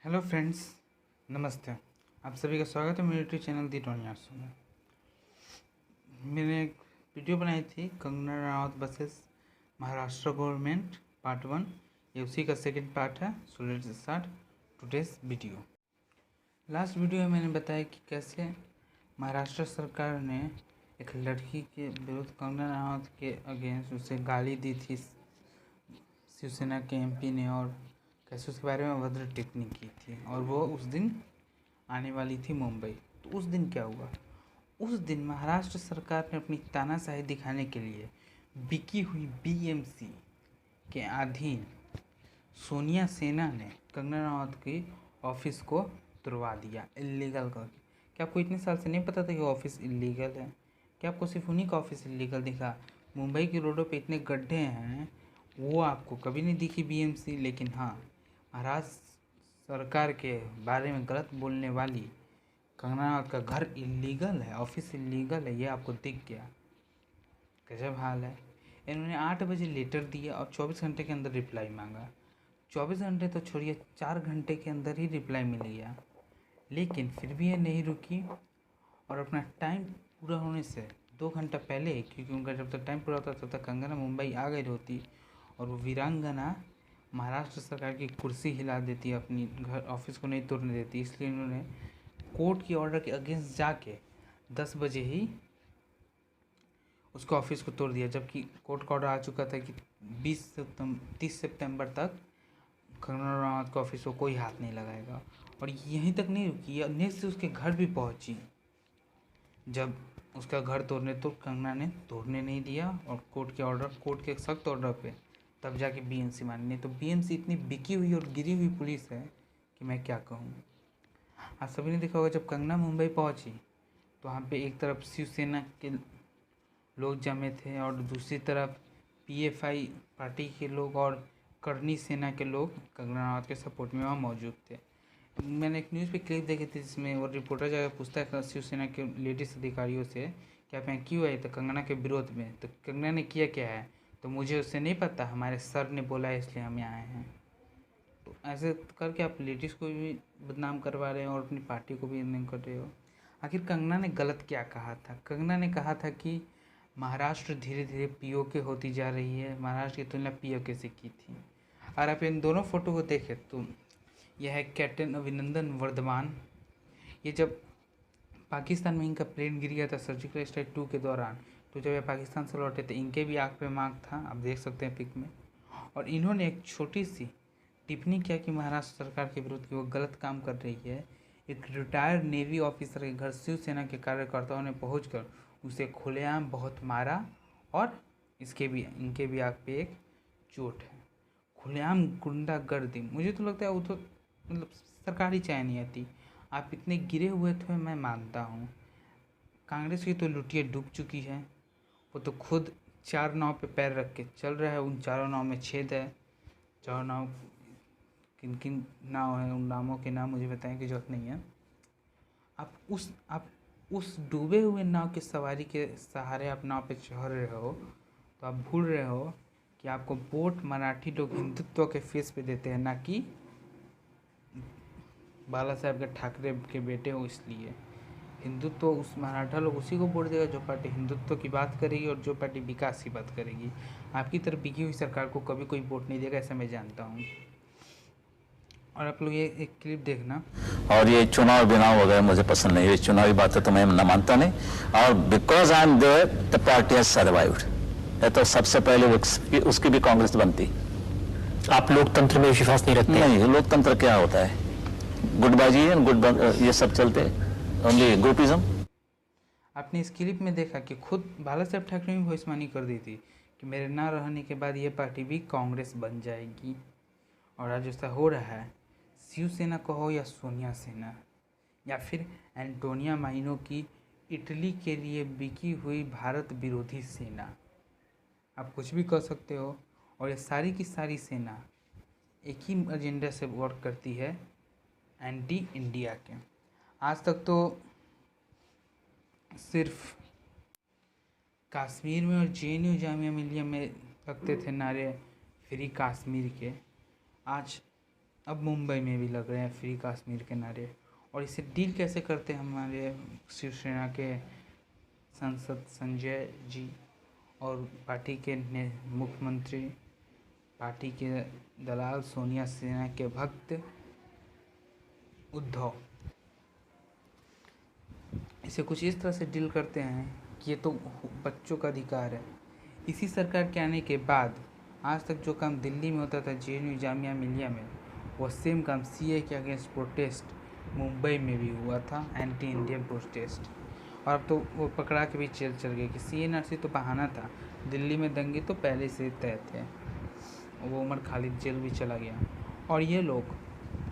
Hello friends, नमस्ते। आप सभी का स्वागत है मेरे यूट्यूब चैनल दी टोनियासो में। मैंने एक वीडियो बनाई थी Kangana Ranaut versus Maharashtra government part 1। ये उसी का सेकंड पार्ट है। So let's start today's video. Last video में मैंने बताया कि कैसे महाराष्ट्र सरकार ने एक लड़की के विरुद्ध कंगना रनौत के अगेंस्ट उसे गाली दी थी शिवसेना के एमपी ने, और कैसे उसके बारे में अभद्र टिप्पणी की थी, और वो उस दिन आने वाली थी मुंबई। तो उस दिन क्या हुआ? उस दिन महाराष्ट्र सरकार ने अपनी तानाशाही दिखाने के लिए बिकी हुई बीएमसी के अधीन सोनिया सेना ने कंगना रनौत की ऑफिस को तुड़वा दिया इलीगल करके। क्या आपको इतने साल से नहीं पता था कि ऑफिस इलीगल है? क्या आपको सिर्फ उन्हीं का ऑफिस इलीगल दिखा? मुंबई की रोडों पे इतने गड्ढे हैं, वो आपको कभी नहीं दिखी बीएमसी। लेकिन हाँ, महाराष्ट्र सरकार के बारे में गलत बोलने वाली कंगना रनौत का घर इलीगल है, ऑफिस इलीगल है, ये आपको दिख गया। गजब हाल है। इन्होंने 8 बजे लेटर दिया और 24 घंटे के अंदर रिप्लाई मांगा। 24 घंटे तो छोड़िए, 4 घंटे के अंदर ही रिप्लाई मिल गया। लेकिन फिर भी ये नहीं रुकी और अपना टाइम पूरा होने से 2 घंटा पहले, क्योंकि उनका जब तक टाइम पूरा होता तब तक कंगना मुंबई आ गई होती और वो वीरांगना महाराष्ट्र सरकार की कुर्सी हिला देती, अपनी घर ऑफिस को नहीं तोड़ने देती। इसलिए इन्होंने कोर्ट की ऑर्डर के अगेंस्ट जाके 10 बजे ही उसके ऑफिस को तोड़ दिया, जबकि कोर्ट का ऑर्डर आ चुका था कि 30 सितंबर तक कंगना रनौत के ऑफिस को कोई हाथ नहीं लगाएगा। और यहीं तक नहीं रुकी, नेक्स्ट उसके घर भी पहुंची। जब उसका घर तोड़ने तो कंगना ने तोड़ने नहीं दिया, और कोर्ट के सख्त ऑर्डर पे तब जाके बीएमसी मानी। नहीं तो बीएमसी इतनी बिकी हुई और गिरी हुई पुलिस है कि मैं क्या कहूँ। आप सभी ने देखा होगा, जब कंगना मुंबई पहुंची तो वहाँ पे एक तरफ शिवसेना के लोग जमे थे और दूसरी तरफ पीएफआई पार्टी के लोग और करनी सेना के लोग कंगना रनौत के सपोर्ट में वहाँ मौजूद थे। मैंने एक न्यूज़ पे क्लिप देखी थी जिसमें वो रिपोर्टर जाकर पूछता है शिवसेना के लेडीज अधिकारियों से कि आप यहाँ क्यों आए? तो कंगना के विरोध में। तो कंगना ने किया क्या है? तो मुझे उससे नहीं पता, हमारे सर ने बोला है इसलिए हम यहाँ आए हैं। तो ऐसे करके आप लेडीज़ को भी बदनाम करवा रहे हो और अपनी पार्टी को भी बदनाम कर रहे हो। आखिर कंगना ने गलत क्या कहा था? कंगना ने कहा था कि महाराष्ट्र धीरे धीरे पीओके होती जा रही है, महाराष्ट्र की तुलना पीओके से की थी। और आप इन दोनों फोटो को देखें तो यह है कैप्टन अभिनंदन वर्धमान। ये जब पाकिस्तान में इनका प्लेन गिर गया था सर्जिकल स्ट्राइक 2 के दौरान, तो जब ये पाकिस्तान से लौटे थे इनके भी आँख पे मार्क था, आप देख सकते हैं पिक में। और इन्होंने एक छोटी सी टिप्पणी किया कि महाराष्ट्र सरकार के विरुद्ध कि वो गलत काम कर रही है। एक रिटायर्ड नेवी ऑफिसर के घर शिवसेना के कार्यकर्ताओं ने पहुंचकर उसे खुलेआम बहुत मारा, और इनके भी आँख पे एक चोट है। खुलेआम गुंडागर्दी, मुझे तो लगता है वो तो मतलब सरकारी चाय नहीं आती। आप इतने गिरे हुए थे, मैं मानता हूँ। कांग्रेस की तो लुटिया डूब चुकी है, वो तो खुद 4 नाव पे पैर रख के चल रहा है। उन चारों नाव में छेद है। चारों नाव किन किन नाव हैं, उन नामों के नाम मुझे बताने की जरूरत नहीं है। आप उस डूबे हुए नाव की सवारी के सहारे आप नाव पे चढ़ रहे हो, तो आप भूल रहे हो कि आपको वोट मराठी लोग हिंदुत्व के फेस पे देते हैं, ना कि बाला साहेब के ठाकरे के बेटे हो। इसलिए हिंदुत्व उस मराठा लोग उसी को वोट देगा जो पार्टी हिंदुत्व की बात करेगी और जो पार्टी विकास की बात करेगी। आपकी तरफ बिकी हुई सरकार को कभी कोई वोट नहीं देगा, ऐसा मैं जानता हूँ। और आप लोग ये एक क्लिप देखना। और ये चुनाव बिनाव वगैरह मुझे पसंद नहीं है, चुनावी बातें तो मैं न मानता नहीं। और because I am there the party has survived, है तो सबसे पहले उसकी भी कांग्रेस बनती। आप लोकतंत्र में विश्वास नहीं रखते? नहीं, लोकतंत्र क्या होता है? गुटबाजी है, ये सब चलते, ओनली ग्रुपिज्म। आपने इस क्लिप में देखा कि खुद बाला साहेब ठाकरे ने भविष्यवाणी कर दी थी कि मेरे ना रहने के बाद ये पार्टी भी कांग्रेस बन जाएगी, और आज ऐसा हो रहा है। शिवसेना कहो या सोनिया सेना या फिर एंटोनिया माइनो की इटली के लिए बिकी हुई भारत विरोधी सेना, आप कुछ भी कह सकते हो। और ये सारी की सारी सेना एक ही एजेंडा से वर्क करती है, एंटी इंडिया के। आज तक तो सिर्फ कश्मीर में और जेएनयू जामिया मिलिया में रखते थे नारे फ्री कश्मीर के। आज अब मुंबई में भी लग रहे हैं फ्री कश्मीर के नारे। और इसे डील कैसे करते हैं हमारे शिवसेना के सांसद संजय जी और पार्टी के मुख्यमंत्री, पार्टी के दलाल सोनिया सिन्हा के भक्त उद्धव। इसे कुछ इस तरह से डील करते हैं कि ये तो बच्चों का अधिकार है। इसी सरकार के आने के बाद आज तक जो काम दिल्ली में होता था JNU जामिया मिलिया में, वो सेम काम CA के अगेंस्ट प्रोटेस्ट मुंबई में भी हुआ था, एंटी इंडियन प्रोटेस्ट। और अब तो वो पकड़ा के भी जेल चल गए कि CNRC तो बहाना था, दिल्ली में दंगे तो पहले से तय थे। वो उमर खालिद जेल भी चला गया। और ये लोग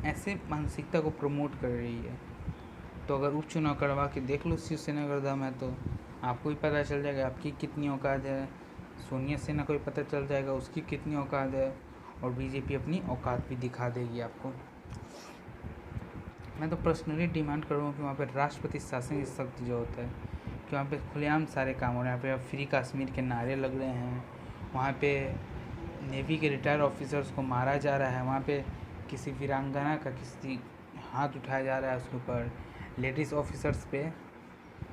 ऐसे मानसिकता को प्रमोट कर रही है। तो अगर उपचुनाव करवा के देख लो शिवसेना अगर दम है तो आपको भी पता चल जाएगा आपकी कितनी औकात है, सोनिया सिन्हा को भी पता चल जाएगा उसकी कितनी औकात है, और बीजेपी अपनी औकात भी दिखा देगी आपको। मैं तो पर्सनली डिमांड कर रहा हूँ कि वहाँ पे राष्ट्रपति शासन की सख्त जरूरत है, कि वहाँ पे खुलेआम सारे काम हो रहे हैं। यहाँ पे फ्री कश्मीर के नारे लग रहे हैं, वहाँ पे नेवी के रिटायर्ड ऑफिसर्स को मारा जा रहा है, वहाँ पे किसी वीरांगना का किसी हाथ उठाया जा रहा है उसके ऊपर, लेडीज़ ऑफिसर्स पे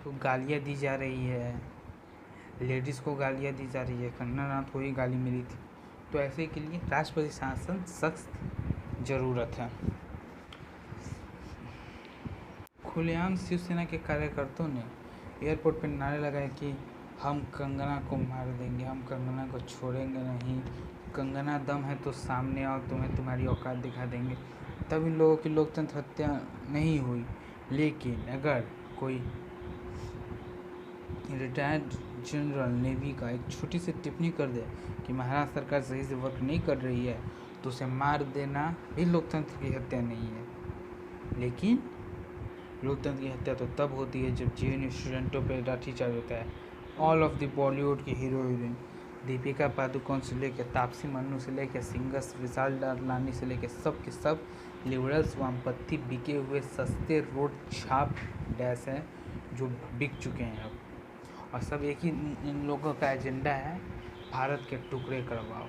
तो गालियाँ दी जा रही है, लेडीज़ को गालियाँ दी जा रही है, कंगना रनौत को ही गाली मिली थी। तो ऐसे के लिए राष्ट्रपति शासन सख्त ज़रूरत है। खुलेआम शिवसेना के कार्यकर्ताओं ने एयरपोर्ट पर नारे लगाए कि हम कंगना को मार देंगे, हम कंगना को छोड़ेंगे नहीं, कंगना दम है तो सामने आओ, तुम्हें तुम्हारी औकात दिखा देंगे। तब इन लोगों की लोकतंत्र हत्या नहीं हुई। लेकिन अगर कोई रिटायर्ड जनरल नेवी का एक छोटी सी टिप्पणी कर दे कि महाराष्ट्र सरकार सही से वर्क नहीं कर रही है, तो उसे मार देना भी लोकतंत्र की हत्या नहीं है। लेकिन लोकतंत्र की हत्या तो तब होती है जब JNU स्टूडेंटों पर लाठीचार्ज होता है। ऑल ऑफ द बॉलीवुड की हीरो हीरोइन, दीपिका पादुकोण से लेकर तापसी मन्नू से लेकर सिंगर्स विशाल डडलानी से लेकर सब के सब लिबरल्स वामपंथी बिके हुए सस्ते रोड छाप डैश हैं जो बिक चुके हैं अब। और सब एक ही इन लोगों का एजेंडा है, भारत के टुकड़े करवाओ।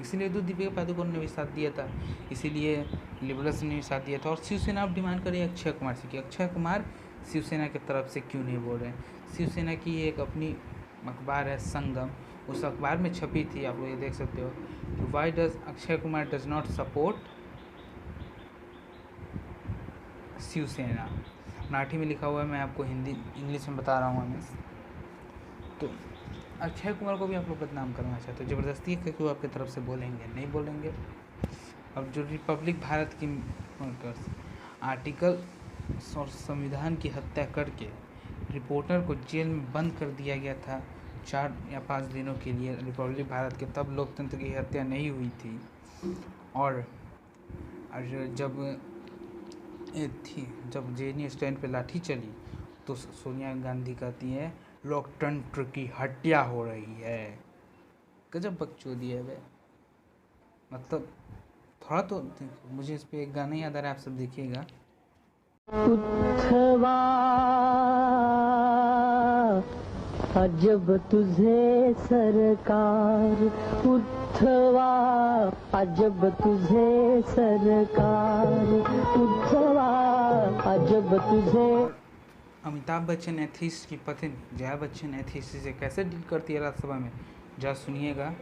इसीलिए तो दीपिका पादुकोण ने भी साथ दिया था, इसीलिए लिबरल्स ने भी साथ दिया था। और शिवसेना अब डिमांड कर रही है अक्षय कुमार से कि अक्षय कुमार शिवसेना की तरफ से क्यों नहीं बोल रहे हैं। शिवसेना की एक अपनी अखबार है संगम, उस अखबार में छपी थी, आप लोग ये देख सकते हो कि why does Akshay Kumar does not support Shivsena. Marathi में लिखा हुआ है, मैं आपको हिंदी इंग्लिश में बता रहा हूँ मैं। तो अक्षय कुमार को भी आप लोग बदनाम करना चाहते हो, ज़बरदस्ती करके वो आपकी तरफ से बोलेंगे नहीं बोलेंगे। अब जो रिपब्लिक भारत की आर्टिकल और संविधान की हत्या करके रिपोर्टर को जेल में बंद कर दिया गया था 4 या 5 दिनों के लिए रिपब्लिक भारत के, तब लोकतंत्र की हत्या नहीं हुई थी। और जब JNU स्टैंड पे लाठी चली तो सोनिया गांधी कहती है लोकतंत्र की हत्या हो रही है। गजब बकचोदी है वे। मतलब थोड़ा तो मुझे इस पे एक गाना याद आ रहा है, आप सब देखिएगा। उद्धवा अजब तुझे सरकार, उद्धवा अजब तुझे सरकार, उद्धवा अजब तुझे। अमिताभ बच्चन एथीस्ट की पत्नी जया बच्चन एथीस्ट से कैसे डील करती है राज्यसभा में, जरा सुनिएगा।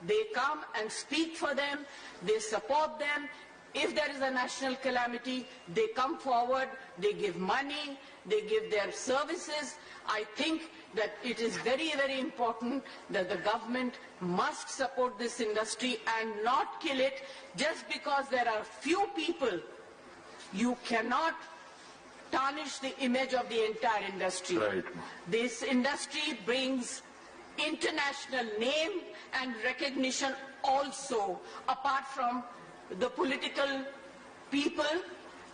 They come and speak for them, they support them. If there is a national calamity, they come forward, they give money, they give their services. I think that it is very, very important that the government must support this industry and not kill it just because there are few people. You cannot tarnish the image of the entire industry. Right. This industry brings international name and recognition also, apart from the political people.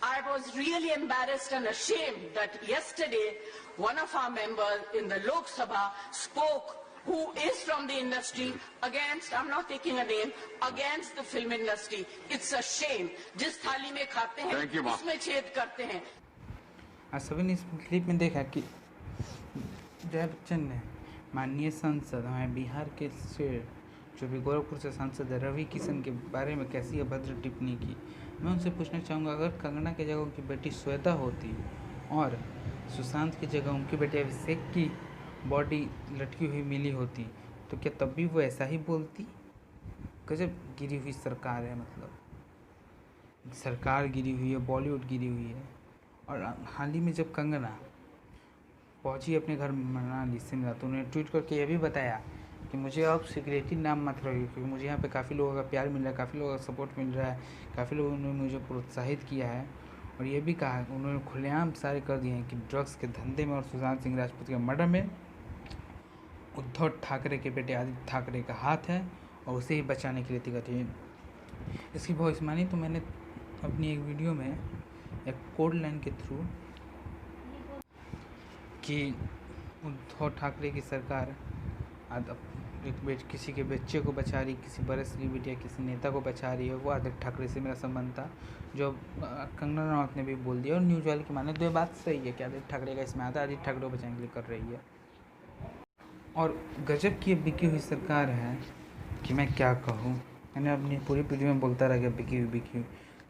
I was really embarrassed and ashamed that yesterday one of our members in the Lok Sabha spoke, who is from the industry, against, I'm not taking a name, against the film industry. It's a shame. जिस थाली में खाते हैं Thank you, Ma. उसमें छेद करते हैं। आज सभी ने इस क्लिप में देखा कि जया बच्चन ने माननीय सांसद हमारे बिहार के से जो भी गोरखपुर से सांसद रवि किशन के बारे में कैसी अभद्र टिप्पणी की। मैं उनसे पूछना चाहूँगा, अगर कंगना की जगह उनकी बेटी श्वेता होती और सुशांत की जगह उनकी बेटी अभिषेक की बॉडी लटकी हुई मिली होती तो क्या तब भी वो ऐसा ही बोलती? गजब गिरी हुई सरकार है, मतलब सरकार गिरी हुई है, बॉलीवुड गिरी हुई है। और हाल ही में जब कंगना पहुंची अपने घर मनाली शिमला तो उन्होंने ट्वीट करके ये भी बताया कि मुझे अब सिक्योरिटी नाम मत रखिए, क्योंकि मुझे यहाँ पे काफ़ी लोगों का प्यार मिल रहा है, काफ़ी लोगों का सपोर्ट मिल रहा है, काफ़ी लोगों ने मुझे प्रोत्साहित किया है। और ये भी कहा, उन्होंने खुलेआम सारे कर दिए हैं कि ड्रग्स के धंधे में और सुशांत सिंह राजपूत के मर्डर में उद्धव ठाकरे के बेटे आदित्य ठाकरे का हाथ है और उसे ही बचाने के लिए टिकट है। इसकी भविष्य मानी तो मैंने अपनी एक वीडियो में एक कोड लाइन के थ्रू कि उद्धव ठाकरे की सरकार किसी के बच्चे को बचा रही, किसी बड़े सेलिब्रिटी या किसी नेता को बचा रही है, वो आदित्य ठाकरे से मेरा संबंध था, जो कंगना रनौत ने भी बोल दिया और न्यूज़ वाले की माने तो ये बात सही है कि आदित्य ठाकरे का इसमें आता, आदित्य ठाकरे को बचाने के लिए कर रही है। और गजब की बिकी हुई सरकार है कि मैं क्या कहूँ। मैंने अपनी पूरी वीडियो में बोलता रह गया बिकी हुई।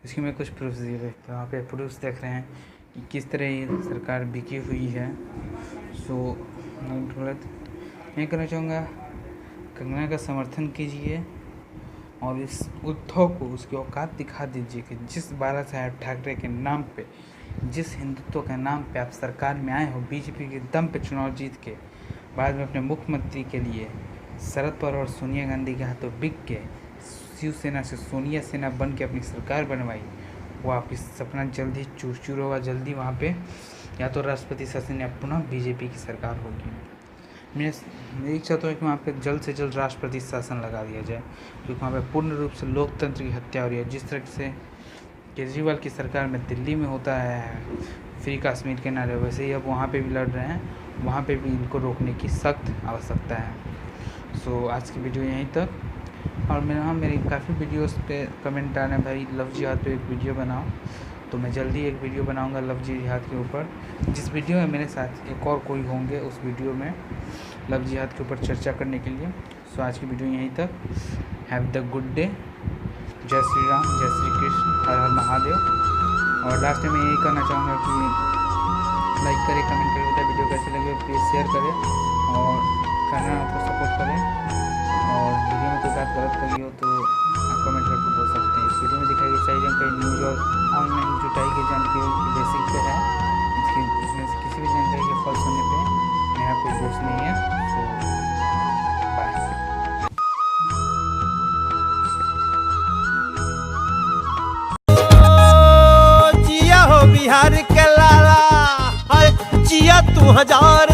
इसकी मैं कुछ प्रूफ दिए थे, वहाँ पे प्रूफ देख रहे हैं कि किस तरह ये सरकार बिकी हुई है। सो गलत मैं कहना चाहूँगा, कंगना का समर्थन कीजिए और इस उद्धव को उसकी औकात दिखा दीजिए कि जिस बाला साहेब ठाकरे के नाम पे, जिस हिंदुत्व के नाम पे आप सरकार में आए हो, बीजेपी के दम पे चुनाव जीत के बाद में अपने मुख्यमंत्री के लिए शरद पवार और सोनिया गांधी के हाथों बिक के शिवसेना से सोनिया सेना बन के अपनी सरकार बनवाई, वो आपकी सपना जल्दी चूर चूर होगा। जल्दी वहाँ पे या तो राष्ट्रपति शासन या पुनः बीजेपी की सरकार होगी। मैं एक चाहता हूँ कि वहाँ पे जल्द से जल्द राष्ट्रपति शासन लगा दिया जाए, क्योंकि वहाँ पे पूर्ण रूप से लोकतंत्र की हत्या हो रही है। जिस तरह से केजरीवाल की सरकार में दिल्ली में होता है फ्री कश्मीर के नारे, वैसे ही अब वहाँ पे भी लड़ रहे हैं, वहाँ पे भी इनको रोकने की सख्त आवश्यकता है। सो आज की वीडियो यहीं तक। और मेरी काफ़ी वीडियोस पे कमेंट आ रहे हैं, भाई लव जिहाद पे एक वीडियो बनाओ, तो मैं जल्दी एक वीडियो बनाऊंगा लव जिहाद के ऊपर, जिस वीडियो में मेरे साथ एक और कोई होंगे उस वीडियो में लव जिहाद के ऊपर चर्चा करने के लिए। सो आज की वीडियो यहीं तक। Have the good day. जय श्री राम, जय श्री कृष्ण, हर हर महादेव। और लास्ट में यही कहना चाहूँगा कि लाइक करें, कमेंट करें, बताएं वीडियो कैसे लगे, प्लीज़ शेयर करें और कहना आपको सपोर्ट करें। और वीडियो में कोई बात गलत करी हो तो आप कमेंट करके बोल सकते हैं। इस वीडियो में दिखाई गई सारी जानकारी न्यूज़ और ऑनलाइन जुटाई गई जानकारी की बेसिक पे है। इसमें से किसी भी जानकारी के फॉल्स होने पे मेरा कोई दोष नहीं है। तो बाय। जिया हो बिहार के लाला, जिया तू हजार